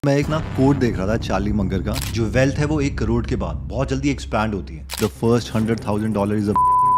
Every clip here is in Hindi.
मैं एक ना कोड देख रहा था चार्ली मंगर का। जो वेल्थ है वो 1 करोड़ के बाद बहुत जल्दी एक्सपैंड होती है। The first $100,000 is a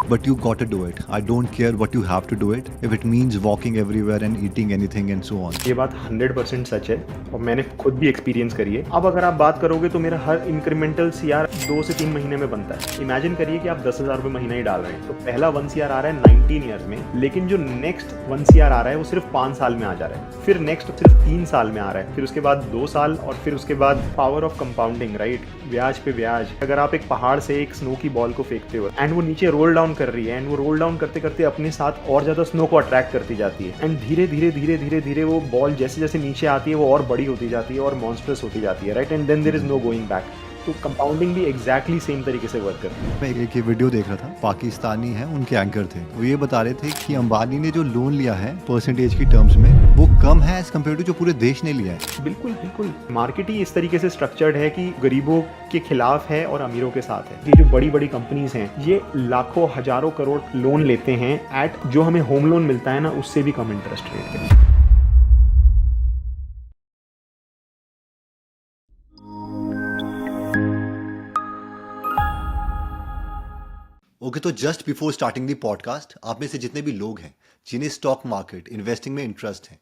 but you got to do it. I don't care what you have to do it if it means walking everywhere and eating anything and so on. ये बात 100% सच है और मैंने खुद भी एक्सपीरियंस करी है। अब अगर आप बात करोगे तो मेरा हर इंक्रीमेंटल सीआर 2 से 3 महीने में बनता है। इमेजिन करिए कि आप 10,000 रुपये महीना ही डाल रहे हैं, तो पहला 1 सीआर आ रहा है 19 ईयर्स में, लेकिन जो नेक्स्ट 1 सीआर आ रहा है वो सिर्फ 5 साल में आ जा रहा है, फिर नेक्स्ट सिर्फ 3 साल में आ रहा है, फिर उसके बाद 2 साल और फिर उसके बाद पावर ऑफ कंपाउंडिंग, राइट, ब्याज पे ब्याज। अगर आप एक पहाड़ से एक स्नो की बॉल को फेंकते हो एंड वो नीचे रोल डाउन कर रही है एंड वो रोल डाउन करते करते अपने साथ और ज्यादा स्नो को अट्रैक्ट करती जाती है एंड धीरे धीरे धीरे धीरे धीरे वो बॉल जैसे जैसे नीचे आती है वो और बड़ी होती जाती है और मॉन्स्टरस होती जाती है, right, and then there is no going back. तो कंपाउंडिंग भी एग्जैक्टली सेम तरीके से वर्क करती है। मैं एक ये वीडियो देख रहा था, पाकिस्तानी है, उनके एंकर थे। वो ये बता रहे थे कि अंबानी ने जो लोन लिया है परसेंटेज की टर्म्स में वो कम है एज कम्पेयर टू जो पूरे देश ने लिया है। बिल्कुल बिल्कुल, मार्केट ही इस तरीके से स्ट्रक्चर्ड है कि गरीबों के खिलाफ है और अमीरों के साथ है। ये जो बड़ी बड़ी कंपनीज हैं ये लाखों हजारों करोड़ लोन लेते हैं एट जो हमें होम लोन मिलता है ना उससे भी कम इंटरेस्ट रेट पे। ओके, तो just before starting the podcast, आप में से जितने भी लोग हैं जिन्हें स्टॉक मार्केट इन्वेस्टिंग में इंटरेस्ट है,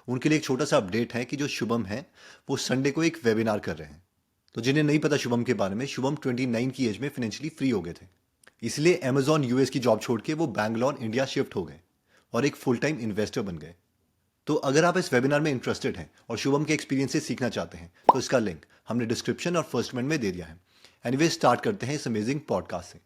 उनके लिए एक छोटा सा अपडेट है कि जो शुभम है वो संडे को एक वेबिनार कर रहे हैं। तो जिन्हें नहीं पता शुभम के बारे में, शुभम 29 की एज में फाइनेंशियली फ्री हो गए थे, इसलिए अमेजॉन यूएस की जॉब छोड़ के वो बैंगलोर इंडिया शिफ्ट हो गए और एक फुल टाइम इन्वेस्टर बन गए। तो अगर आप इस वेबिनार में इंटरेस्टेड हैं और शुभम के एक्सपीरियंस से सीखना चाहते हैं तो इसका लिंक हमने डिस्क्रिप्शन और फर्स्ट कमेंट में दे दिया है। एनीवे, स्टार्ट करते हैं इस अमेजिंग पॉडकास्ट से।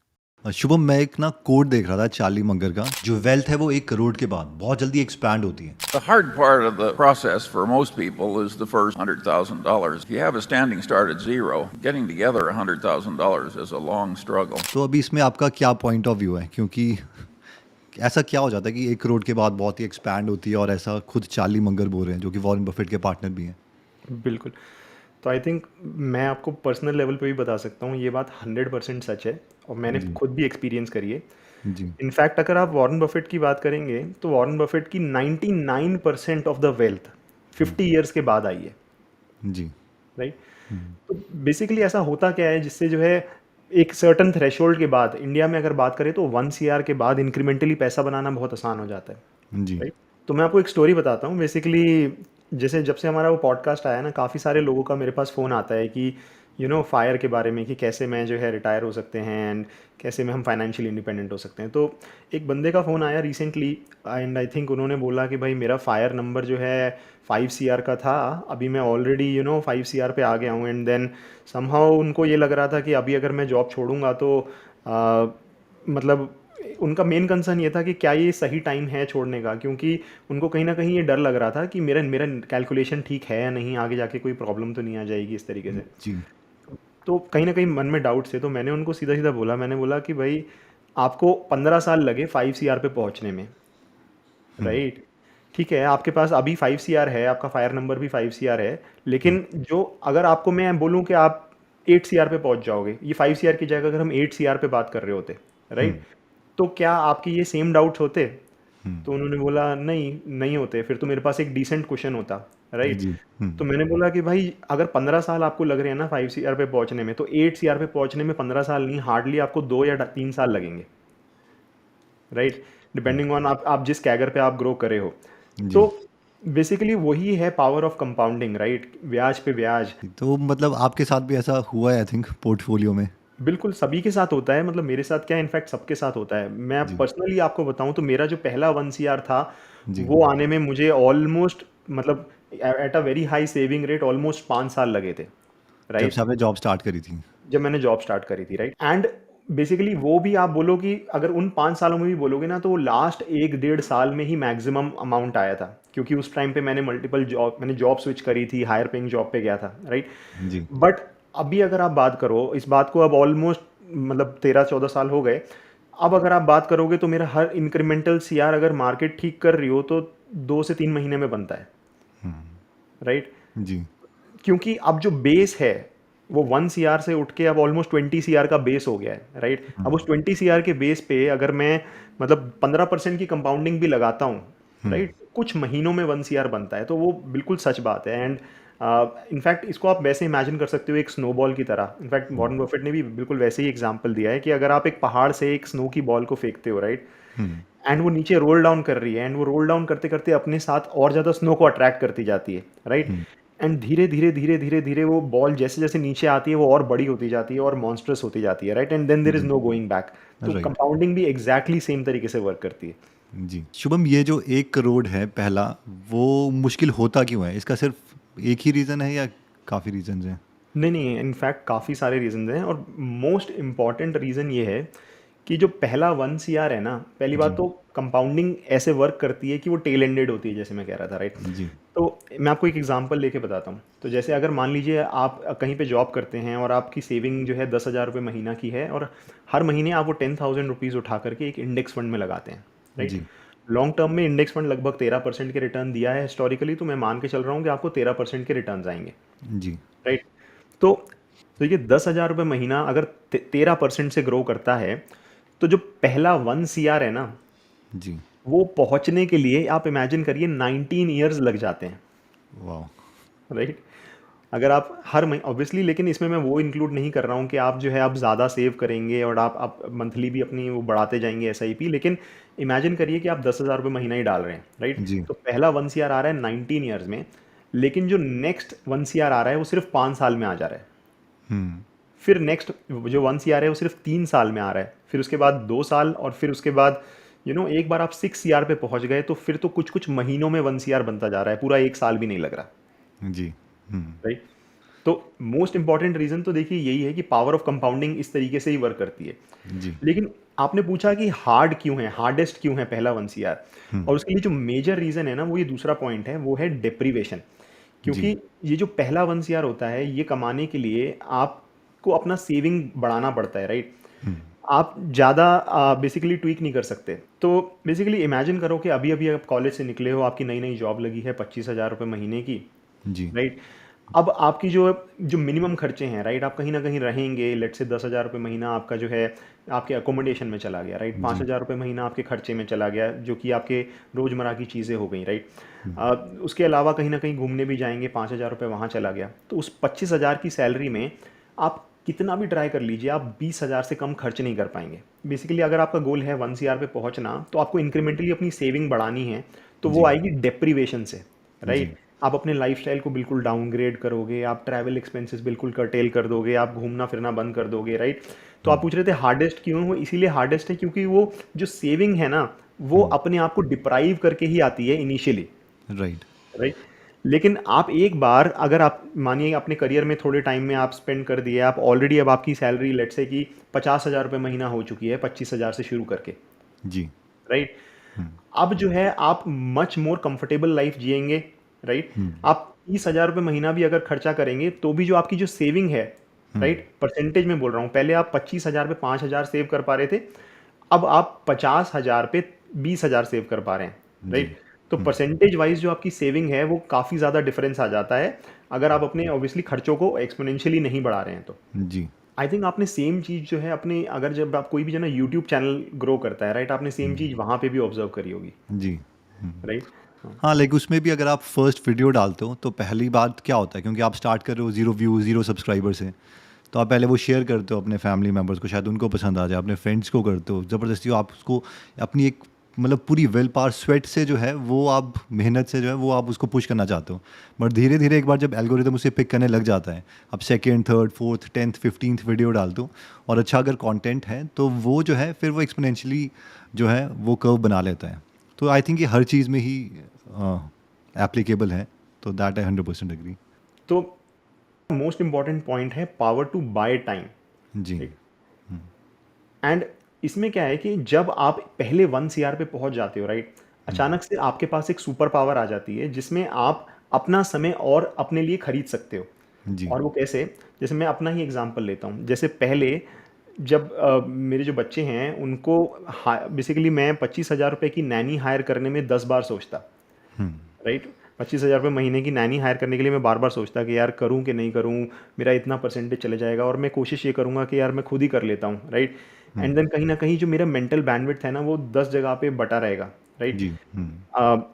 शुभम, मैं एक ना कोड देख रहा था चार्ली मंगर का। जो वेल्थ है वो 1 करोड़ के बाद बहुत जल्दी एक्सपैंड होती है। The hard part of the process for most people is the first $100,000. If you have a standing start at zero, getting together $100,000 is a long struggle. तो अभी इसमें आपका क्या पॉइंट ऑफ व्यू है, क्योंकि ऐसा क्या हो जाता है कि 1 करोड़ के बाद बहुत ही एक्सपैंड होती है और ऐसा खुद चार्ली मंगर बोल रहे हैं जो कि वॉरेन बफेट के पार्टनर भी हैं। बिल्कुल। तो आई थिंक मैं आपको पर्सनल लेवल पे भी बता सकता हूँ, ये बात 100% सच है और मैंने जी खुद भी एक्सपीरियंस करी है। जी इनफैक्ट अगर आप वॉरेन बफेट की बात करेंगे तो वॉरेन बफेट की 99% ऑफ द वेल्थ 50 ईयर्स के बाद आई है, जी राइट। तो बेसिकली ऐसा होता क्या है जिससे जो है एक सर्टन थ्रेशोल्ड के बाद, इंडिया में अगर बात करें तो 1 सीआर के बाद इंक्रीमेंटली पैसा बनाना बहुत आसान हो जाता है, जी राइट। तो मैं आपको एक स्टोरी बताता हूँ। बेसिकली जैसे जब से हमारा वो पॉडकास्ट आया ना, काफ़ी सारे लोगों का मेरे पास फ़ोन आता है कि फायर के बारे में, कि कैसे मैं जो है रिटायर हो सकते हैं एंड कैसे में हम फाइनेंशियली इंडिपेंडेंट हो सकते हैं। तो एक बंदे का फ़ोन आया रिसेंटली एंड आई थिंक उन्होंने बोला कि भाई मेरा फायर नंबर जो है 5 सीआर का था, अभी मैं ऑलरेडी 5 सीआर पे आ गया हूँ एंड देन समहाउ उनको ये लग रहा था कि अभी अगर मैं जॉब छोड़ूंगा तो मतलब उनका मेन कंसर्न ये था कि क्या ये सही टाइम है छोड़ने का, क्योंकि उनको कहीं ना कहीं ये डर लग रहा था कि मेरा मेरा कैलकुलेशन ठीक है या नहीं, आगे जाके कोई प्रॉब्लम तो नहीं आ जाएगी इस तरीके से। जी तो कहीं ना कहीं मन में डाउट थे, तो मैंने उनको सीधा सीधा बोला, मैंने बोला कि भाई आपको 15 साल लगे 5 सीआर पे पहुंचने में, राइट, ठीक है, आपके पास अभी 5 सीआर है, आपका फायर नंबर भी 5 सीआर है, लेकिन जो अगर आपको मैं बोलूं कि आप 8 सीआर पे पहुंच जाओगे, ये 5 सीआर की जगह अगर हम 8 सीआर पे बात कर रहे होते, राइट, तो क्या आपके ये सेम डाउट्स होते? तो उन्होंने बोला नहीं नहीं होते, फिर तो मेरे पास एक डिसेंट क्वेश्चन होता, राइट। जी तो मैंने बोला कि भाई अगर 15 साल आपको लग रहे हैं ना 5 सीआर पे पहुंचने में, तो 8 सीआर पे पहुंचने में 15 साल नहीं, हार्डली आपको 2 या 3 साल लगेंगे, राइट, डिपेंडिंग ऑन आप जिस कैगर पे आप ग्रो करे हो। जी। तो बेसिकली वही है पावर ऑफ कंपाउंडिंग, राइट, ब्याज पे ब्याज। तो मतलब आपके साथ भी ऐसा हुआ है आई थिंक पोर्टफोलियो में। बिल्कुल सभी के साथ होता है, मतलब मेरे साथ क्या, इनफैक्ट सबके साथ होता है। मैं जी पर्सनली आपको बताऊं तो मेरा जो पहला 1 सीआर था जी। वो आने में मुझे ऑलमोस्ट, मतलब at a very high saving rate, almost 5 साल लगे थे, जब राइट, से आपने जॉब स्टार्ट करी थी। जब मैंने जॉब स्टार्ट करी थी, राइट। एंड बेसिकली वो भी आप बोलो कि अगर उन 5 सालों में भी बोलोगे ना, तो वो लास्ट 1 डेढ़ साल में ही मैक्सिमम अमाउंट आया था, क्योंकि उस टाइम पे मैंने जॉब स्विच करी थी, हायर पेइंग जॉब पे गया था, राइट। जी बट अभी अगर आप बात करो इस बात को, अब ऑलमोस्ट मतलब 13-14 साल हो गए, अब अगर आप बात करोगे तो मेरा हर इंक्रीमेंटल सीआर अगर मार्केट ठीक कर रही हो तो 2 से 3 महीने में बनता है, राइट। जी क्योंकि अब जो बेस है वो 1 सीआर से उठ के अब ऑलमोस्ट 20 सीआर का बेस हो गया है, राइट। अब उस 20 सीआर के बेस पे अगर मैं मतलब 15% की कंपाउंडिंग भी लगाता हूँ, राइट, कुछ महीनों में 1 सीआर बनता है, तो वो बिल्कुल सच बात है। एंड इनफैक्ट इसको आप वैसे इमेजिन कर सकते हो एक स्नोबॉल की तरह। इनफैक्ट वॉरेन बफेट ने भी बिल्कुल वैसे ही एग्जांपल दिया है कि अगर आप एक पहाड़ से एक स्नो की बॉल को फेंकते हो, राइट, एंड वो नीचे रोल डाउन कर रही है, एंड वो रोल डाउन करते करते अपने साथ और ज़्यादा स्नो को अट्रैक्ट करती जाती है, राइट, एंड धीरे धीरे धीरे धीरे धीरे वो बॉल जैसे जैसे नीचे आती है वो और बड़ी होती जाती है और मॉन्स्ट्रस होती जाती है, right, and then there is no going back. तो राइट। कंपाउंडिंग भी एग्जैक्टली सेम तरीके से वर्क करती है। जी शुभम, ये जो 1 करोड़ है पहला, वो मुश्किल होता क्यों है? इसका सिर्फ एक ही रीज़न है या काफ़ी रीजंस हैं? नहीं नहीं, इनफैक्ट काफ़ी सारे रीजंस हैं, और मोस्ट इम्पॉर्टेंट रीज़न ये है कि जो पहला 1 CR है ना, पहली बात जी तो कंपाउंडिंग ऐसे वर्क करती है कि वो टेल एंडेड होती है, जैसे मैं कह रहा था, राइट। जी तो मैं आपको एक एग्जांपल लेके बताता हूँ। तो जैसे अगर मान लीजिए आप कहीं पे जॉब करते हैं और आपकी सेविंग जो है 10,000 रुपये महीना की है, और हर महीने आप वो 10,000 रुपीज़ उठा करके एक इंडेक्स फंड में लगाते हैं, राइट। जी लॉन्ग टर्म में इंडेक्स फंड लगभग 13% के रिटर्न दिया है हिस्टोरिकली, तो मैं मान के चल रहा हूँ कि आपको 13% के रिटर्न आएंगे, जी राइट। तो तो ये 10,000 रुपये महीना अगर 13% से ग्रो करता है, तो जो पहला 1 CR है ना, जी वो पहुंचने के लिए आप इमेजिन करिए 19 ईयर्स लग जाते हैं, वाह। राइट। अगर आप हर महीने ऑब्वियसली, लेकिन इसमें मैं वो इंक्लूड नहीं कर रहा हूँ कि आप जो है आप ज़्यादा सेव करेंगे और आप मंथली भी अपनी वो बढ़ाते जाएंगे SIP, लेकिन इमेजिन करिए कि आप 10,000 रुपये महीना ही डाल रहे हैं, राइट। जी तो पहला 1 CR आ रहा है 19 ईयर्स में, लेकिन जो नेक्स्ट 1 CR आ रहा है वो सिर्फ 5 साल में आ जा रहा है। हम्म फिर नेक्स्ट जो 1 CR है वो सिर्फ 3 साल में आ रहा है, फिर उसके बाद 2 साल, और फिर उसके बाद एक बार आप 6 CR पे पहुंच गए तो फिर तो कुछ कुछ महीनों में 1 CR बनता जा रहा है, पूरा एक साल भी नहीं लग रहा, जी राइट। तो मोस्ट इंपॉर्टेंट रीजन तो देखिए यही है कि पावर ऑफ कंपाउंडिंग इस तरीके से ही वर्क करती है। जी लेकिन आपने पूछा कि हार्ड क्यों है, हार्डेस्ट क्यों है पहला 1 CR, और उसके लिए जो मेजर रीजन है ना, वो ये दूसरा पॉइंट है, वो है डेप्रीवेशन। जी क्योंकि ये जो पहला 1 CR होता है, ये कमाने के लिए आपको अपना सेविंग बढ़ाना पड़ता है, राइट। आप ज़्यादा बेसिकली ट्वीक नहीं कर सकते। तो बेसिकली इमेजिन करो कि अभी अभी आप कॉलेज से निकले हो, आपकी नई नई जॉब लगी है 25,000 रुपये महीने की, जी राइट। अब आपकी जो जो मिनिमम खर्चे हैं, राइट, आप कहीं ना कहीं रहेंगे, लेट से 10,000 रुपये महीना आपका जो है आपके अकोमोडेशन में चला गया, राइट। जी 5,000 रुपये महीना आपके खर्चे में चला गया, जो कि आपके रोज़मर्रा की चीज़ें हो गई, राइट। उसके अलावा कहीं ना कहीं घूमने भी जाएंगे, 5,000 रुपये वहाँ चला गया। तो उस 25,000 की सैलरी में आप कितना भी ट्राई कर लीजिए, आप 20,000 से कम खर्च नहीं कर पाएंगे। बेसिकली अगर आपका गोल है 1 CR पे पहुंचना, तो आपको इंक्रीमेंटली अपनी सेविंग बढ़ानी है, तो वो जी आएगी डेप्रीवेशन से, जी राइट। आप अपने लाइफस्टाइल को बिल्कुल डाउनग्रेड करोगे, आप ट्रैवल एक्सपेंसेस बिल्कुल कर्टेल कर दोगे, आप घूमना फिरना बंद कर दोगे, राइट। तो आप पूछ रहे थे हार्डेस्ट क्यों है, वो इसीलिए हार्डेस्ट है क्योंकि वो जो सेविंग है ना, वो अपने आप को डिप्राइव करके ही आती है इनिशियली, राइट राइट। लेकिन आप एक बार अगर आप मानिए अपने करियर में थोड़े टाइम में आप स्पेंड कर दिए, आप ऑलरेडी अब आपकी सैलरी लेट से कि 50,000 रुपये महीना हो चुकी है 25,000 से शुरू करके, जी राइट। अब जो है आप मच मोर कंफर्टेबल लाइफ जिएंगे, राइट। आप 30,000 रुपये महीना भी अगर खर्चा करेंगे तो भी जो आपकी जो सेविंग है, राइट, परसेंटेज में बोल रहा हूँ, पहले आप 25,000 पे 5,000 सेव कर पा रहे थे, अब आप 50,000 पे 20,000 सेव कर पा रहे हैं, जी राइट। तो परसेंटेज वाइज जो आपकी सेविंग है वो काफ़ी ज़्यादा डिफरेंस आ जाता है, अगर आप अपने ऑब्वियसली खर्चों को एक्सपोनेंशियली नहीं बढ़ा रहे हैं तो। जी आई थिंक आपने सेम चीज़ जो है अपने, अगर जब आप कोई भी जो ना यूट्यूब चैनल ग्रो करता है, राइट, आपने सेम चीज़ वहाँ पे भी ऑब्जर्व करी होगी, जी राइट। हाँ, लाइक उसमें भी अगर आप फर्स्ट वीडियो डालते हो तो पहली बात क्या होता है, क्योंकि आप स्टार्ट कर रहे हो 0 व्यूज़ 0 सब्सक्राइबर से, तो आप पहले वो शेयर करते हो अपने फैमिली मेम्बर्स को, शायद उनको पसंद आ जाए, अपने फ्रेंड्स को करते हो ज़बरदस्ती, आप उसको अपनी एक मतलब पूरी विल पावर स्वेट से जो है वो आप मेहनत से जो है वो आप उसको पुश करना चाहते हो। बट धीरे धीरे एक बार जब एल्गोरिदम उसे पिक करने लग जाता है, आप second third fourth 10th 15th video डाल दो और अच्छा अगर कंटेंट है तो वो जो है फिर वो एक्सपोनेंशियली जो है वो कर्व बना लेता है। तो आई थिंक ये हर चीज़ में ही एप्लीकेबल है, तो दैट आई 100% एग्री। तो मोस्ट इंपॉर्टेंट पॉइंट है पावर टू बाय टाइम, जी एंड इसमें क्या है कि जब आप पहले 1 CR पे पहुंच जाते हो, राइट, अचानक से आपके पास एक सुपर पावर आ जाती है जिसमें आप अपना समय और अपने लिए खरीद सकते हो। जी और वो कैसे? जैसे मैं अपना ही एग्जांपल लेता हूँ। जैसे पहले जब मेरे जो बच्चे हैं उनको बेसिकली मैं 25,000 रुपये की नैनी हायर करने में 10 बार सोचता, राइट। 25,000 रुपये महीने की नैनी हायर करने के लिए मैं बार बार सोचता कि यार करूं कि नहीं करूं, मेरा इतना परसेंटेज चले जाएगा, और मैं कोशिश ये करूंगा कि यार मैं खुद ही कर लेता हूं, राइट। एंड देन कहीं ना कहीं जो मेरा मेंटल बैंडविड्थ है ना वो 10 जगह पे बटा रहेगा, राइट। जी।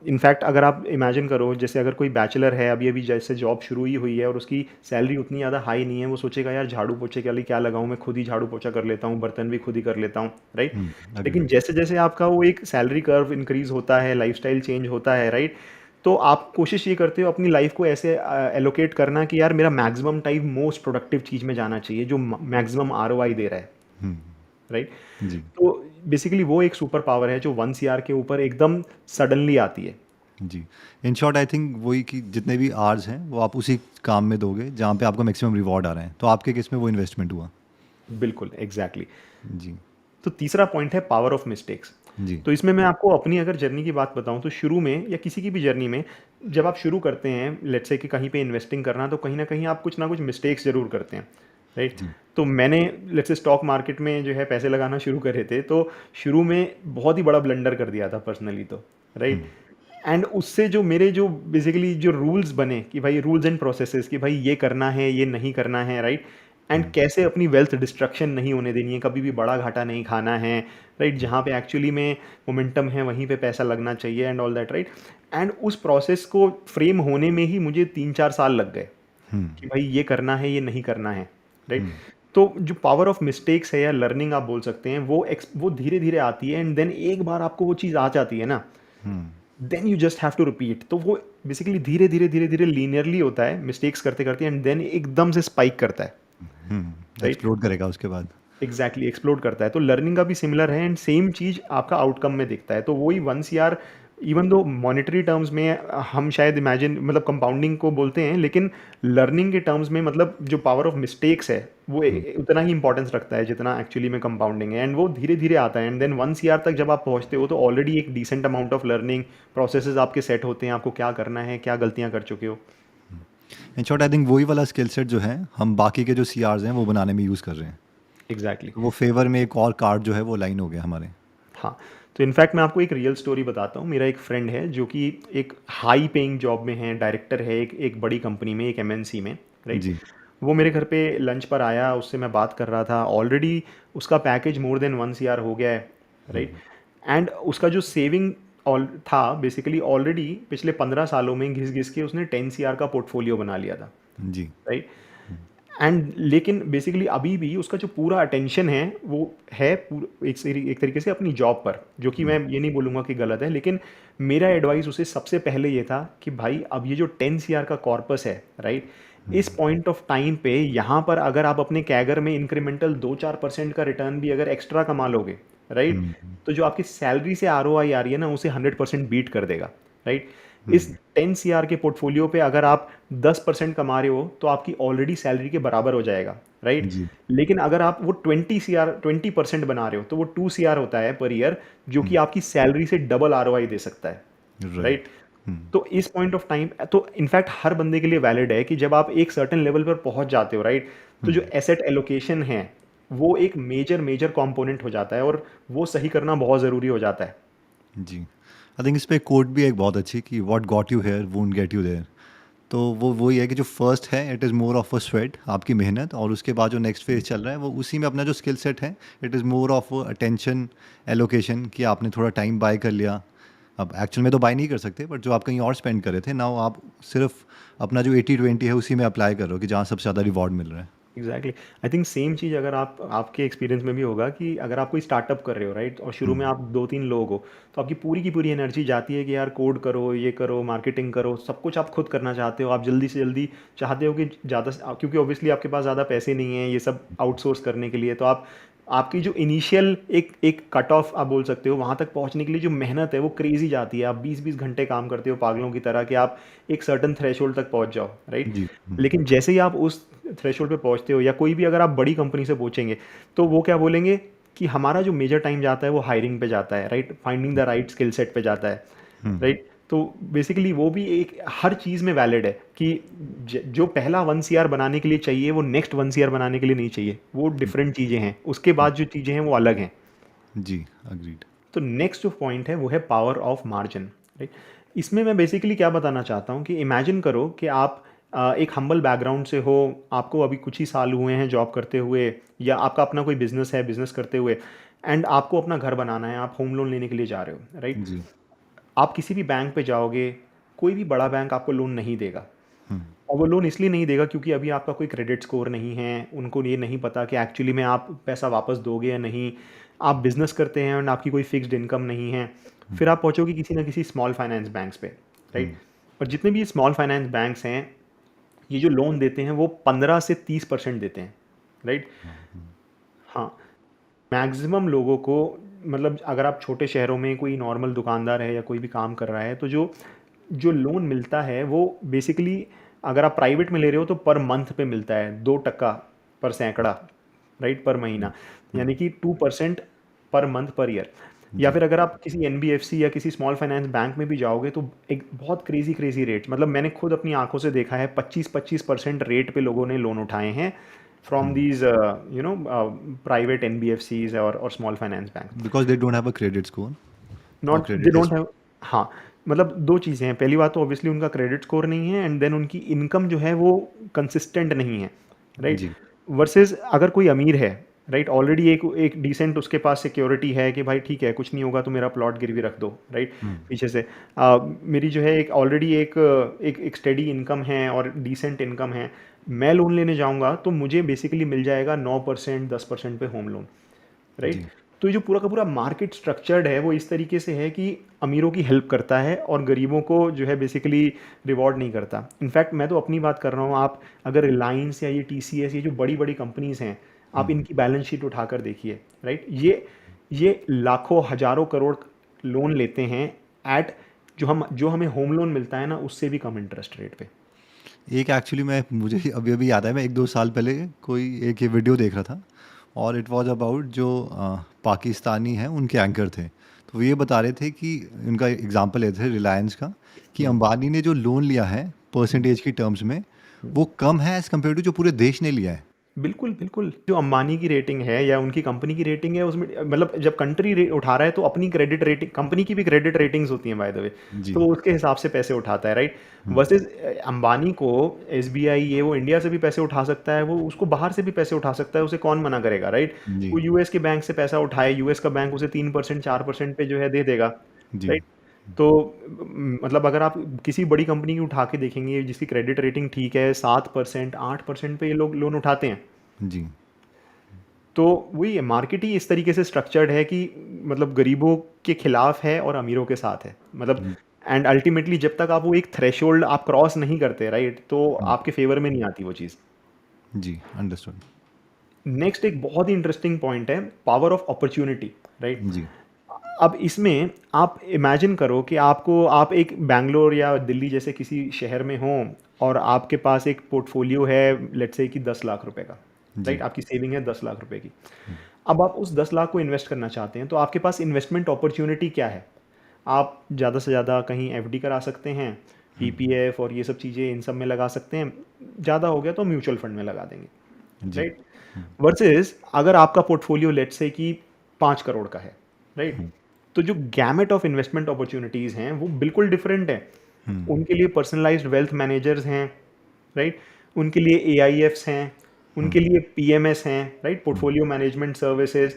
इनफैक्ट अगर आप इमेजिन करो, जैसे अगर कोई बैचलर है, अभी अभी जैसे जॉब शुरू ही हुई है और उसकी सैलरी उतनी ज़्यादा हाई नहीं है, वो सोचेगा यार झाड़ू पोछे के लिए क्या लगाऊं, मैं खुद ही झाड़ू पोछा कर लेता हूँ, बर्तन भी खुद ही कर लेता हूँ, राइट। लेकिन अग्रीड। जैसे जैसे आपका वो एक सैलरी कर्व इंक्रीज होता है, लाइफस्टाइल चेंज होता है, राइट, तो आप कोशिश ये करते हो अपनी लाइफ को ऐसे एलोकेट करना कि यार मेरा मैक्सिमम टाइम मोस्ट प्रोडक्टिव चीज़ में जाना चाहिए जो मैक्सिमम आरओआई दे रहा है, राइट। जी। तो बेसिकली वो एक सुपर पावर है जो 1 CR के ऊपर एकदम सडनली आती है। जी। इन शॉर्ट आई थिंक वही कि जितने भी आवर्स हैं वो आप उसी काम में दोगे जहाँ पे आपको मैक्सिमम रिवॉर्ड आ रहे हैं, तो आपके केस में वो इन्वेस्टमेंट हुआ। बिल्कुल एग्जैक्टली जी। तो तीसरा पॉइंट है पावर ऑफ मिस्टेक्स। जी। तो इसमें मैं आपको अपनी अगर जर्नी की बात बताऊं तो शुरू में या किसी की भी जर्नी में जब आप शुरू करते हैं, लेट्स से कि कहीं पे इन्वेस्टिंग करना, तो कहीं ना कहीं आप कुछ ना कुछ मिस्टेक्स जरूर करते हैं, राइट। जी। तो मैंने लेट्स से स्टॉक मार्केट में जो है पैसे लगाना शुरू करे थे, तो शुरू में बहुत ही बड़ा ब्लंडर कर दिया था पर्सनली, तो राइट। एंड उससे जो मेरे जो बेसिकली जो रूल्स बने कि भाई रूल्स एंड प्रोसेसेस कि भाई ये करना है, ये नहीं करना है, राइट। एंड कैसे अपनी वेल्थ डिस्ट्रक्शन नहीं होने देनी है, कभी भी बड़ा घाटा नहीं खाना है, राइट। जहाँ पे एक्चुअली में मोमेंटम है वहीं पे पैसा लगना चाहिए and all that, right. And उस प्रोसेस को फ्रेम होने में ही मुझे 3-4 साल लग गए कि भाई ये करना है, ये नहीं करना है, राइट। तो जो पावर ऑफ मिस्टेक्स है या लर्निंग आप बोल सकते हैं, वो धीरे धीरे आती है एंड देन एक बार आपको वो चीज़ आ जाती है ना, then you just have to repeat. तो वो बेसिकली धीरे धीरे धीरे धीरे लीनियरली होता है, मिस्टेक्स करते करते, एंड देन एकदम से स्पाइक करता है, राइट। एक्सप्लोड करेगा उसके बाद। एग्जैक्टली एक्सप्लोड करता है। तो लर्निंग का भी सिमिलर है एंड सेम चीज़ आपका आउटकम में दिखता है। तो वही 1 CR, even though monetary terms में हम शायद इमेजिन मतलब कंपाउंडिंग को बोलते हैं, लेकिन लर्निंग के टर्म्स में मतलब जो पावर ऑफ मिस्टेक्स है वो उतना ही इंपॉर्टेंस रखता है जितना एक्चुअली में कंपाउंडिंग है। एंड वो धीरे धीरे आता है एंड देन 1 CR तक जब आप पहुंचते हो तो ऑलरेडी एक decent amount of learning processes आपके सेट होते हैं, आपको क्या करना है, क्या गलतियां कर चुके हो। इन शॉर्ट आई थिंक वही वाला स्किल सेट जो है हम बाकी के जो CRs हैं वो बनाने में यूज़ कर रहे हैं, एग्जैक्टली तो वो फेवर में एक और कार्ड जो है वो लाइन हो गया हमारे। हाँ। तो इनफैक्ट मैं आपको एक रियल स्टोरी बताता हूँ। मेरा एक फ्रेंड है जो कि एक हाई पेइंग जॉब में है, डायरेक्टर है एक बड़ी कंपनी में, एक MNC में, राइट। जी। वो मेरे घर पे लंच पर आया, उससे मैं बात कर रहा था, ऑलरेडी उसका पैकेज मोर देन 1 CR हो गया है, राइट। एंड उसका जो सेविंग था बेसिकली ऑलरेडी पिछले 15 सालों में घिस घिस के उसने 10 CR का पोर्टफोलियो बना लिया था, जी। राइट। एंड लेकिन बेसिकली अभी भी उसका जो पूरा अटेंशन है वो है एक तरीके से अपनी जॉब पर, जो कि मैं ये नहीं बोलूँगा कि गलत है, लेकिन मेरा एडवाइस उसे सबसे पहले ये था कि भाई अब ये जो 10 CR का कॉर्पस है, राइट, इस पॉइंट ऑफ टाइम पे यहाँ पर अगर आप अपने कैगर में इंक्रीमेंटल 2-4% का रिटर्न भी अगर एक्स्ट्रा कमा लोगे, राइट, तो जो आपकी सैलरी से ROI आ रही है ना उसे 100% बीट कर देगा, राइट। इस 10 CR के पोर्टफोलियो पे अगर आप 10% कमा रहे हो तो आपकी ऑलरेडी सैलरी के बराबर हो जाएगा, राइट। जी। लेकिन अगर आप वो 20% बना रहे हो तो वो 2 CR होता है पर ईयर, जो कि आपकी सैलरी से डबल ROI दे सकता है, राइट। राइट। तो इस पॉइंट ऑफ टाइम तो इनफैक्ट हर बंदे के लिए वैलिड है कि जब आप एक सर्टेन लेवल पर पहुंच जाते हो, राइट, तो जो एसेट एलोकेशन है वो एक मेजर कंपोनेंट हो जाता है और वो सही करना बहुत ज़रूरी हो जाता है। जी। आई थिंक इस पे कोट भी एक बहुत अच्छी कि what got you here won't get you there. तो वो वही है कि जो फर्स्ट है it is more of a sweat, आपकी मेहनत, और उसके बाद जो नेक्स्ट फेज चल रहा है वो उसी में अपना जो स्किल सेट है it is more of attention allocation, कि आपने थोड़ा टाइम बाय कर लिया। अब एक्चुअल में तो बाय नहीं कर सकते, बट जो आप कहीं और स्पेंड कर रहे थे नाउ आप सिर्फ अपना जो 80-20 है उसी में अप्लाई कर रहे हो कि जहाँ सबसे ज़्यादा रिवॉर्ड मिल रहा है। एग्जैक्टली आई थिंक सेम चीज़ अगर आप आपके एक्सपीरियंस में भी होगा कि अगर आप कोई स्टार्टअप कर रहे हो, राइट, और शुरू में आप 2-3 लोग हो तो आपकी पूरी की पूरी एनर्जी जाती है कि यार कोड करो, ये करो, मार्केटिंग करो, सब कुछ आप खुद करना चाहते हो, आप जल्दी से जल्दी चाहते हो कि ज़्यादा, क्योंकि ऑब्वियसली आपके पास ज़्यादा पैसे नहीं हैं ये सब आउटसोर्स करने के लिए, तो आप आपकी जो इनिशियल एक एक कट ऑफ आप बोल सकते हो वहाँ तक पहुँचने के लिए जो मेहनत है वो क्रेजी जाती है। आप 20-20 घंटे काम करते हो पागलों की तरह कि आप एक सर्टन थ्रेशोल्ड तक पहुँच जाओ, राइट। जी। लेकिन जैसे ही आप उस थ्रेशोल्ड पे पहुँचते हो या कोई भी अगर आप बड़ी कंपनी से पूछेंगे तो वो क्या बोलेंगे कि हमारा जो मेजर टाइम जाता है वो हायरिंग पे जाता है, right, finding the right skill set पे जाता है, राइट। तो बेसिकली वो भी एक हर चीज़ में वैलिड है कि जो पहला 1 CR बनाने के लिए चाहिए वो नेक्स्ट 1 CR बनाने के लिए नहीं चाहिए, वो डिफरेंट चीज़ें हैं, उसके बाद जो चीज़ें हैं वो अलग हैं। जी। अग्रीड। तो नेक्स्ट जो पॉइंट है वो है पावर ऑफ मार्जिन, राइट। इसमें मैं बेसिकली क्या बताना चाहता हूँ कि इमेजिन करो कि आप एक हम्बल बैकग्राउंड से हो, आपको अभी कुछ ही साल हुए हैं जॉब करते हुए, या आपका अपना कोई बिजनेस है बिजनेस करते हुए, एंड आपको अपना घर बनाना है, आप होम लोन लेने के लिए जा रहे हो, राइट? जी। आप किसी भी बैंक पे जाओगे, कोई भी बड़ा बैंक आपको लोन नहीं देगा। हम्म। और वो लोन इसलिए नहीं देगा क्योंकि अभी आपका कोई क्रेडिट स्कोर नहीं है, उनको ये नहीं पता कि एक्चुअली में आप पैसा वापस दोगे या नहीं। आप बिजनेस करते हैं और आपकी कोई फिक्स्ड इनकम नहीं है, फिर आप पहुंचोगे किसी ना किसी स्मॉल फाइनेंस बैंक्स पे, राइट? और जितने भी स्मॉल फाइनेंस बैंक्स हैं, ये जो लोन देते हैं वो 15 से 30% देते हैं, राइट? हाँ, मैक्सिमम लोगों को, मतलब अगर आप छोटे शहरों में कोई नॉर्मल दुकानदार है या कोई भी काम कर रहा है, तो जो जो लोन मिलता है वो बेसिकली, अगर आप प्राइवेट में ले रहे हो तो पर मंथ पे मिलता है, 2% पर सैकड़ा, राइट, पर महीना, यानी कि 2% पर मंथ पर ईयर। या फिर अगर आप किसी एनबीएफसी या किसी स्मॉल फाइनेंस बैंक में भी जाओगे तो एक बहुत क्रेजी क्रेजी रेट, मतलब मैंने खुद अपनी आंखों से देखा है, 25% रेट पे लोगों ने लोन उठाए हैं फ्रॉम दीज प्राइवेट एनबीएफसीज और small finance bank. Because they don't have a credit score और not they credit don't history. Have. हाँ, मतलब दो चीज़ें हैं, पहली बात तो ऑब्वियसली उनका क्रेडिट स्कोर नहीं है, एंड देन उनकी इनकम जो है वो कंसिस्टेंट नहीं है, राइट? जी। वर्सेस अगर कोई अमीर है, राइट, ऑलरेडी एक एक डिसेंट उसके पास सिक्योरिटी है कि भाई ठीक है, कुछ नहीं होगा तो मेरा प्लॉट गिरवी रख दो, राइट, पीछे से मेरी जो है एक ऑलरेडी एक स्टेडी इनकम है और डिसेंट इनकम है, मैं लोन लेने जाऊंगा तो मुझे बेसिकली मिल जाएगा 9% 10% पे होम लोन, राइट? जी। तो ये जो पूरा का पूरा मार्केट स्ट्रक्चर्ड है वो इस तरीके से है कि अमीरों की हेल्प करता है और गरीबों को जो है बेसिकली रिवॉर्ड नहीं करता। इनफैक्ट मैं तो अपनी बात कर रहा हूँ, आप अगर रिलायंस या ये टीसीएस, ये जो बड़ी बड़ी कंपनीज हैं, आप इनकी बैलेंस शीट उठाकर देखिए, राइट? ये लाखों हजारों करोड़ लोन लेते हैं एट, जो हमें होम लोन मिलता है ना, उससे भी कम इंटरेस्ट रेट पे। एक एक्चुअली मैं मुझे अभी अभी याद है, मैं 1-2 साल पहले कोई एक ये वीडियो देख रहा था, और इट वाज अबाउट जो पाकिस्तानी हैं उनके एंकर थे। तो वो ये बता रहे थे कि उनका एग्जांपल ले थे रिलायंस का, कि अंबानी ने जो लोन लिया है परसेंटेज की टर्म्स में, वो कम है एज़ कम्पेयर टू जो पूरे देश ने लिया है। बिल्कुल, बिल्कुल। जो अंबानी की रेटिंग है या उनकी कंपनी की रेटिंग है, उसमें मतलब जब कंट्री उठा रहा है तो अपनी क्रेडिट रेटिंग, कंपनी की भी क्रेडिट रेटिंग्स होती हैं बाय द वे, जी। तो वो उसके हिसाब से पैसे उठाता है, राइट? वर्सेस अंबानी को एसबीआई, ये वो इंडिया से भी पैसे उठा सकता है, वो उसको बाहर से भी पैसे उठा सकता है, उसे कौन मना करेगा, राइट? जी। वो यूएस के बैंक से पैसा उठाए, यूएस का बैंक उसे 3% 4% पे जो है दे देगा, जी। राइट? तो मतलब अगर आप किसी बड़ी कंपनी की उठा के देखेंगे जिसकी क्रेडिट रेटिंग ठीक है, 7% 8% पे ये लोग लोन उठाते हैं। जी। तो वही है, मार्केट ही इस तरीके से स्ट्रक्चर्ड है कि मतलब गरीबों के खिलाफ है और अमीरों के साथ है, मतलब, एंड अल्टीमेटली जब तक आप वो एक थ्रेशोल्ड आप क्रॉस नहीं करते, राइट, तो आपके फेवर में नहीं आती वो चीज़। जी, अंडरस्टूड। नेक्स्ट एक बहुत ही इंटरेस्टिंग पॉइंट है, पावर ऑफ अपॉर्चुनिटी, राइट? जी। अब इसमें आप इमेजिन करो कि आप एक बैंगलोर या दिल्ली जैसे किसी शहर में हो और आपके पास एक पोर्टफोलियो है, लेट्स से कि 10 लाख रुपए का, जी। राइट? आपकी सेविंग है 10 लाख रुपए की। अब आप उस 10 लाख को इन्वेस्ट करना चाहते हैं, तो आपके पास इन्वेस्टमेंट अपॉर्चुनिटी क्या है? आप ज़्यादा से ज़्यादा कहीं एफडी करा सकते हैं, पीपीएफ और ये सब चीज़ें इन सब में लगा सकते हैं, ज़्यादा हो गया तो म्यूचुअल फंड में लगा देंगे, जी। राइट? वर्सेस अगर आपका पोर्टफोलियो लेट्स से कि 5 करोड़ का है, राइट, तो जो गैमेट ऑफ इन्वेस्टमेंट अपॉर्चुनिटीज़ हैं वो बिल्कुल डिफरेंट है। उनके लिए पर्सनलाइज्ड वेल्थ मैनेजर्स हैं, राइट, उनके लिए एआईएफ्स हैं, उनके लिए पीएमएस हैं, राइट, पोर्टफोलियो मैनेजमेंट सर्विसेज।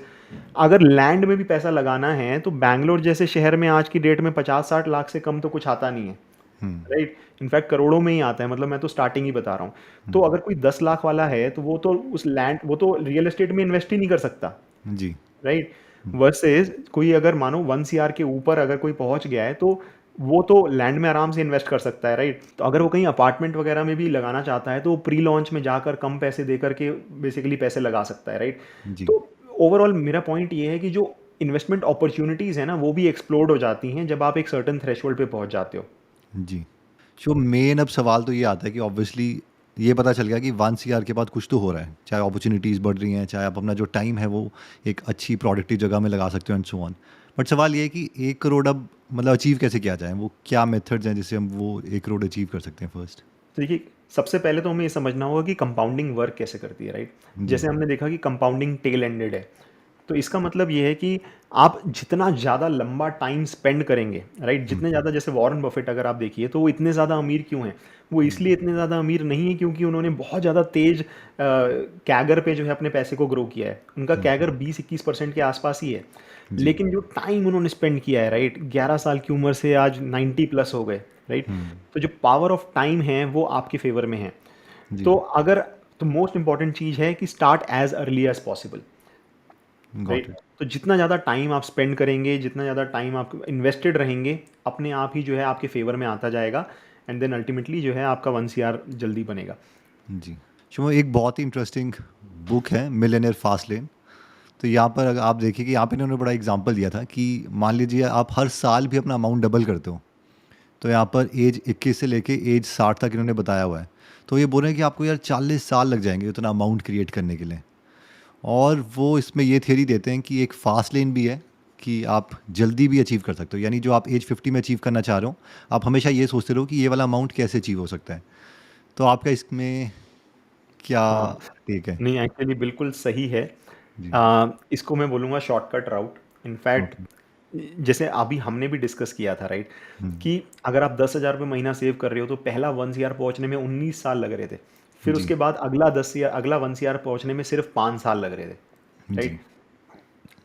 अगर लैंड में भी पैसा लगाना है तो बैंगलोर जैसे शहर में आज की डेट में 50-60 लाख से कम तो कुछ आता नहीं है, राइट? इनफैक्ट करोड़ों में ही आता है, मतलब मैं तो स्टार्टिंग ही बता रहा हूँ। तो अगर कोई 10 लाख वाला है तो वो तो उस लैंड, वो तो रियल एस्टेट में इन्वेस्ट ही नहीं कर सकता, जी। राइट? वर्सेस कोई अगर मानो 1 सीआर के ऊपर अगर कोई पहुंच गया है तो वो तो लैंड में आराम से इन्वेस्ट कर सकता है, राइट? तो अगर वो कहीं अपार्टमेंट वगैरह में भी लगाना चाहता है तो वो प्री लॉन्च में जाकर कम पैसे देकर के बेसिकली पैसे लगा सकता है, राइट? जी। तो ओवरऑल मेरा पॉइंट ये है कि जो इन्वेस्टमेंट अपॉर्चुनिटीज़ है ना, वो भी एक्सप्लोड हो जाती हैं जब आप एक सर्टेन थ्रेशोल्ड पे पहुंच जाते हो। जी। सो मेन अब सवाल तो ये आता है कि ऑब्वियसली ये पता चल गया कि 1 CR के बाद कुछ तो हो रहा है, चाहे अपॉर्चुनिटीज़ बढ़ रही हैं, चाहे आप अपना जो टाइम है वो एक अच्छी प्रोडक्टिव जगह में लगा सकते हो एंड सो ऑन। बट सवाल ये है कि 1 करोड़ अब मतलब अचीव कैसे किया जाए, वो क्या मेथड्स हैं जिससे हम वो 1 करोड़ अचीव कर सकते हैं फर्स्ट? तो देखिए, सबसे पहले तो हमें ये समझना होगा कि कंपाउंडिंग वर्क कैसे करती है, राइट? जैसे हमने देखा कि कंपाउंडिंग टेल एंडेड है, तो इसका मतलब ये है कि आप जितना ज़्यादा लंबा टाइम स्पेंड करेंगे, राइट, जितने ज़्यादा, जैसे वॉरेन बफेट अगर आप देखिए तो वो इतने ज़्यादा अमीर क्यों हैं? वो इसलिए इतने ज़्यादा अमीर नहीं है क्योंकि उन्होंने बहुत ज़्यादा तेज कैगर पे जो है अपने पैसे को ग्रो किया है। उनका कैगर 20-21% के आसपास ही है, जी। लेकिन जो टाइम उन्होंने स्पेंड किया है, राइट, 11 साल की उम्र से आज 90 प्लस हो गए, राइट। तो जो पावर ऑफ टाइम है वो आपके फेवर में है। जी। तो अगर तो मोस्ट इंपॉर्टेंट चीज़ है कि start as early as possible, got right. It. तो जितना ज़्यादा टाइम आप स्पेंड करेंगे, जितना ज़्यादा टाइम आप इन्वेस्टेड रहेंगे, अपने आप ही जो है आपके फेवर में आता जाएगा, एंड देन अल्टीमेटली जो है आपका 1 CR जल्दी बनेगा। जी। शुभम, एक बहुत ही इंटरेस्टिंग बुक है मिलियनेयर फास्ट लेन। तो यहाँ पर अगर आप देखिए कि यहाँ पे इन्होंने बड़ा एग्जांपल दिया था कि मान लीजिए आप हर साल भी अपना अमाउंट डबल करते हो, तो यहाँ पर एज 21 से लेके एज 60 तक इन्होंने बताया हुआ है। तो ये बोल रहे हैं कि आपको यार 40 साल लग जाएंगे उतना अमाउंट क्रिएट करने के लिए। और वो इसमें ये थ्योरी देते हैं कि एक फास्ट लेन भी है कि आप जल्दी भी अचीव कर सकते हो, यानी जो आप एज 50 में अचीव करना चाह रहे हो, आप हमेशा ये सोचते रहो कि ये वाला अमाउंट कैसे अचीव हो सकता है। तो आपका इसमें क्या हाँ, टेक है? नहीं एक्चुअली बिल्कुल सही है। जी। इसको मैं बोलूँगा शॉर्टकट राउट। In fact okay. जैसे अभी हमने भी डिस्कस किया था, राइट, कि अगर आप 10,000 रुपये महीना सेव कर रहे हो तो पहला 1 CR पहुँचने में 19 साल लग रहे थे, फिर जी। उसके बाद अगला 1 CR पहुँचने में सिर्फ 5 साल लग रहे थे, जी। राइट।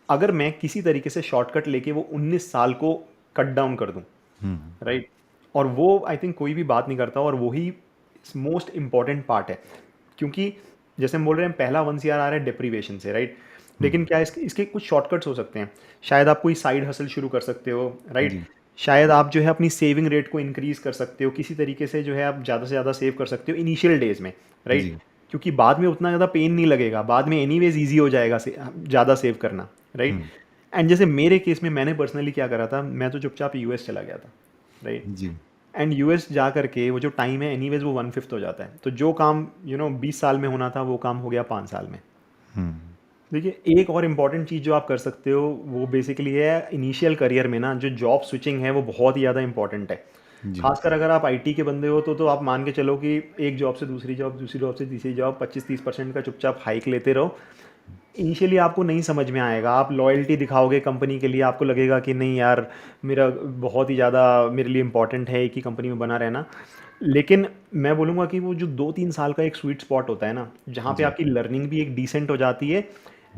अगर मैं किसी तरीके से शॉर्टकट लेके वो 19 साल को कट डाउन कर दूं, राइट, और वो आई थिंक कोई भी बात नहीं करता, और वही मोस्ट इंपॉर्टेंट पार्ट है। क्योंकि जैसे हम बोल रहे हैं पहला 1 CR आ रहा है डिप्रीवेशन से, राइट, लेकिन क्या इसके कुछ शॉर्टकट्स हो सकते हैं। शायद आप कोई साइड हसल शुरू कर सकते हो, राइट। जी। शायद आप जो है अपनी सेविंग रेट को इंक्रीज कर सकते हो, किसी तरीके से जो है आप ज़्यादा से ज़्यादा सेव कर सकते हो इनिशियल डेज में, राइट। जी। क्योंकि बाद में उतना ज़्यादा पेन नहीं लगेगा, बाद में एनीवेज ईजी हो जाएगा से ज़्यादा सेव करना, राइट। एंड जैसे मेरे केस में मैंने पर्सनली क्या करा था, मैं तो चुपचाप यूएस चला गया था, राइट। जी। एंड यूएस जा करके वो जो टाइम है एनीवेज वो 1/5 हो जाता है। तो जो काम 20 साल में होना था वो काम हो गया 5 साल में। देखिए एक और इम्पॉर्टेंट चीज़ जो आप कर सकते हो वो बेसिकली है इनिशियल करियर में ना, जो जॉब स्विचिंग है वो बहुत ही ज़्यादा इंपॉर्टेंट है। जी। खासकर अगर आप आईटी के बंदे हो तो आप मान के चलो कि एक जॉब से दूसरी जॉब, दूसरी जॉब से तीसरी जॉब, 25-30% का चुपचाप हाइक लेते रहो। इनिशियली आपको नहीं समझ में आएगा, आप लॉयल्टी दिखाओगे कंपनी के लिए, आपको लगेगा कि नहीं यार मेरा बहुत ही ज़्यादा मेरे लिए इंपॉर्टेंट है एक ही कंपनी में बना रहना। लेकिन मैं बोलूँगा कि वो जो 2-3 साल का एक स्वीट स्पॉट होता है ना, जहाँ पे जी। आपकी लर्निंग भी एक डिसेंट हो जाती है,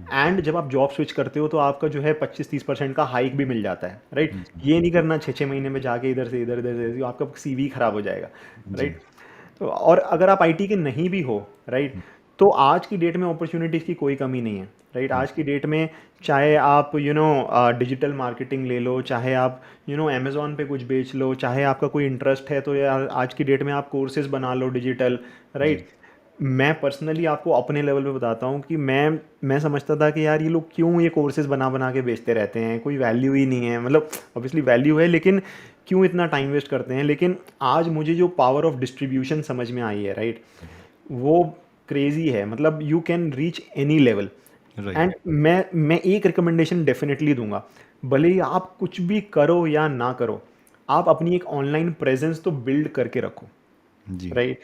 एंड जब आप जॉब स्विच करते हो तो आपका जो है 25-30% का हाइक भी मिल जाता है, राइट। जी। ये नहीं करना 6-6 महीने में जाके इधर से इधर इधर से आपका सीवी खराब हो जाएगा, जी। राइट। तो और अगर आप आईटी के नहीं भी हो, राइट, तो आज की डेट में अपॉर्चुनिटीज़ की कोई कमी नहीं है, राइट। आज की डेट में चाहे आप डिजिटल मार्केटिंग ले लो, चाहे आप अमेज़ॉन पे कुछ बेच लो, चाहे आपका कोई इंटरेस्ट है तो यार आज की डेट में आप कोर्सेज बना लो डिजिटल, जी। राइट। मैं पर्सनली आपको अपने लेवल पे बताता हूँ कि मैं समझता था कि यार ये लोग क्यों ये कोर्सेज बना बना के बेचते रहते हैं, कोई वैल्यू ही नहीं है। मतलब ऑब्वियसली वैल्यू है, लेकिन क्यों इतना टाइम वेस्ट करते हैं। लेकिन आज मुझे जो पावर ऑफ डिस्ट्रीब्यूशन समझ में आई है, राइट, वो क्रेजी है। मतलब you can reach any level. Right. And मैं एक रिकमेंडेशन डेफिनेटली दूंगा, भले ही आप कुछ भी करो या ना करो, आप अपनी एक ऑनलाइन प्रेजेंस तो बिल्ड करके रखो, जी। राइट।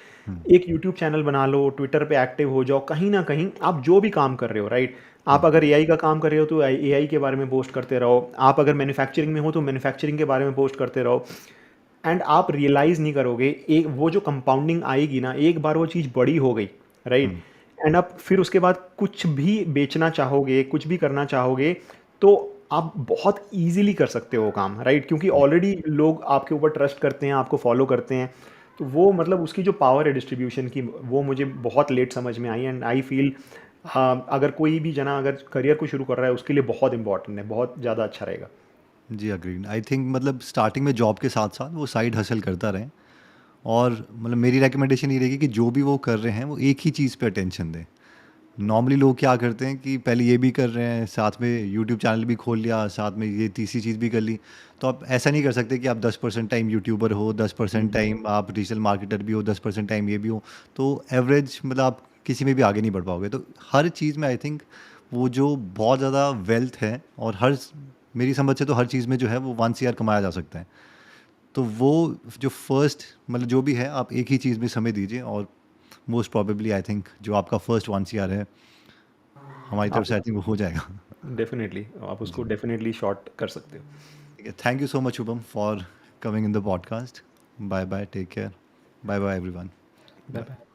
एक यूट्यूब चैनल बना लो, ट्विटर पे एक्टिव हो जाओ, कहीं ना कहीं आप जो भी काम कर रहे हो, राइट। आप अगर एआई का काम कर रहे हो तो एआई के बारे में पोस्ट करते रहो, आप अगर मैन्युफैक्चरिंग में हो तो मैन्युफैक्चरिंग के बारे में पोस्ट करते रहो। एंड आप रियलाइज़ नहीं करोगे, एक वो जो कंपाउंडिंग आएगी ना, एक बार वो चीज़ बड़ी हो गई, राइट, एंड आप फिर उसके बाद कुछ भी बेचना चाहोगे, कुछ भी करना चाहोगे, तो आप बहुत ईजिली कर सकते हो वो काम, राइट। क्योंकि ऑलरेडी लोग आपके ऊपर ट्रस्ट करते हैं, आपको फॉलो करते हैं। तो वो मतलब उसकी जो पावर है डिस्ट्रीब्यूशन की, वो मुझे बहुत लेट समझ में आई। एंड आई फील अगर कोई भी जना अगर करियर को शुरू कर रहा है उसके लिए बहुत इंपॉर्टेंट है, बहुत ज़्यादा अच्छा रहेगा। जी, अग्रीड। आई थिंक मतलब स्टार्टिंग में जॉब के साथ साथ वो साइड हसल करता रहें, और मतलब मेरी रिकमेंडेशन ये रहेगी कि जो भी वो कर रहे हैं वो एक ही चीज़ पे अटेंशन दें। नॉर्मली लोग क्या करते हैं कि पहले ये भी कर रहे हैं, साथ में यूट्यूब चैनल भी खोल लिया, साथ में ये तीसरी चीज़ भी कर ली। तो आप ऐसा नहीं कर सकते कि आप 10% टाइम यूट्यूबर हो, 10% टाइम आप डिजिटल मार्केटर भी हो, 10% टाइम ये भी हो। तो एवरेज मतलब आप किसी में भी आगे नहीं बढ़ पाओगे। तो हर चीज़ में आई थिंक वो जो बहुत ज़्यादा वेल्थ है, और मेरी समझ से तो हर चीज़ में जो है वो 1 CR कमाया जा सकता है। तो वो जो फर्स्ट मतलब जो भी है आप एक ही चीज़ में समय दीजिए, और मोस्ट प्रोबेबली आई थिंक जो आपका फर्स्ट 1 CR है हमारी तरफ आप से आई थिंक वो हो जाएगा। डेफिनेटली आप उसको जी। डेफिनेटली शॉर्ट कर सकते हो। ठीक है, thank you so much Shubham for coming in the podcast. Bye bye, take care. Bye bye everyone. Bye bye.